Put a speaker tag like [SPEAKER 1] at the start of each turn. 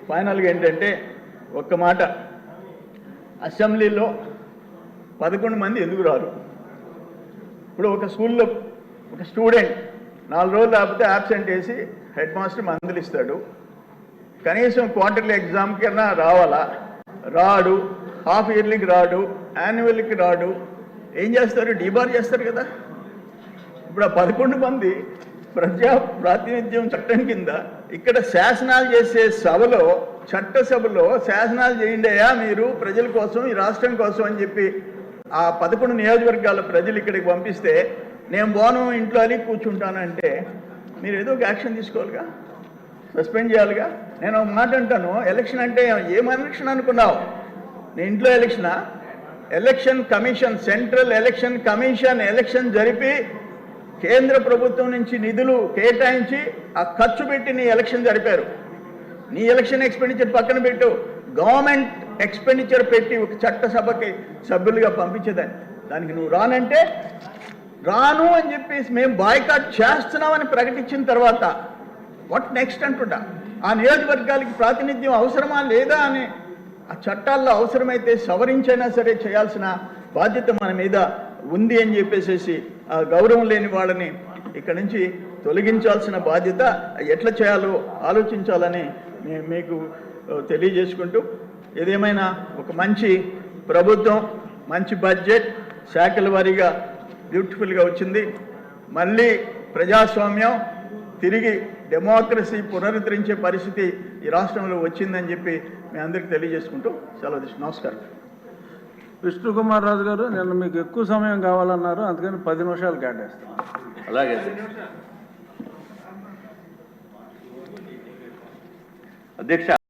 [SPEAKER 1] ఫైనల్గా ఏంటంటే ఒక్క మాట, అసెంబ్లీలో 11 మంది ఎందుకు రారు? ఇప్పుడు ఒక స్కూల్లో ఒక స్టూడెంట్ 4 రోజులు లేకపోతే యాబ్సెంట్ వేసి హెడ్ మాస్టర్ మందులు ఇస్తాడు. కనీసం క్వార్టర్లీ ఎగ్జామ్ కన్నా రావాలా? రాడు. హాఫ్ ఇయర్లీకి రాడు, యాన్యువల్కి రాడు. ఏం చేస్తారు? డీబార్ చేస్తారు కదా. ఇప్పుడు ఆ 11 మంది ప్రజా ప్రాతినిధ్యం చట్టం కింద ఇక్కడ శాసనాలు చేసే సభలో, చట్టసభలో శాసనాలు చేయండియా మీరు ప్రజల కోసం, ఈ రాష్ట్రం కోసం అని చెప్పి ఆ 11 నియోజకవర్గాల ప్రజలు ఇక్కడికి పంపిస్తే నేను పోను, ఇంట్లో అని కూర్చుంటానంటే మీరు ఏదో ఒక యాక్షన్ తీసుకోవాలిగా, సస్పెండ్ చేయాలిగా. నేను ఒక మాట అంటాను, ఎలక్షన్ అంటే ఏం ఎలక్షన్ అనుకున్నావు? నీ ఇంట్లో ఎలక్షనా? Election commission, central election commission election జరిపి కేంద్ర ప్రభుత్వం నుంచి నిధులు కేటాయించి ఆ ఖర్చు పెట్టి నీ ఎలక్షన్ జరిపారు. నీ ఎలక్షన్ ఎక్స్పెండిచర్ పక్కన పెట్టు, గవర్నమెంట్ ఎక్స్పెండిచర్ పెట్టి ఒక చట్టసభకి సభ్యులుగా పంపించేదాన్ని. దానికి నువ్వు రానంటే రాను అని చెప్పేసి మేము బాయ్కాట్ చేస్తున్నామని ప్రకటించిన తర్వాత వాట్ నెక్స్ట్ అంటుంటా. ఆ నియోజకవర్గాలకి ప్రాతినిధ్యం అవసరమా లేదా అని ఆ చట్టాల్లో అవసరమైతే సవరించైనా సరే చేయాల్సిన బాధ్యత మన మీద ఉంది అని చెప్పేసి ఆ గౌరవం లేని వాళ్ళని ఇక్కడి నుంచి తొలగించాల్సిన బాధ్యత ఎట్లా చేయాలో ఆలోచించాలని మీకు తెలియజేసుకుంటూ, ఏదేమైనా ఒక మంచి ప్రభుత్వం, మంచి బడ్జెట్ శాఖల వారీగా బ్యూటిఫుల్గా వచ్చింది. మళ్ళీ ప్రజాస్వామ్యం తిరిగి డెమోక్రసీ పునరుద్ధరించే పరిస్థితి ఈ రాష్ట్రంలో వచ్చిందని చెప్పి మీ అందరికీ తెలియజేసుకుంటూ సెలవు తీసుకుంటాం. నమస్కారం.
[SPEAKER 2] విష్ణుకుమార్ రాజు గారు, నేను మీకు ఎక్కువ సమయం కావాలన్నారు, అందుకని 10 నిమిషాలు కేటాయిస్తాను.
[SPEAKER 3] అలాగే అధ్యక్ష.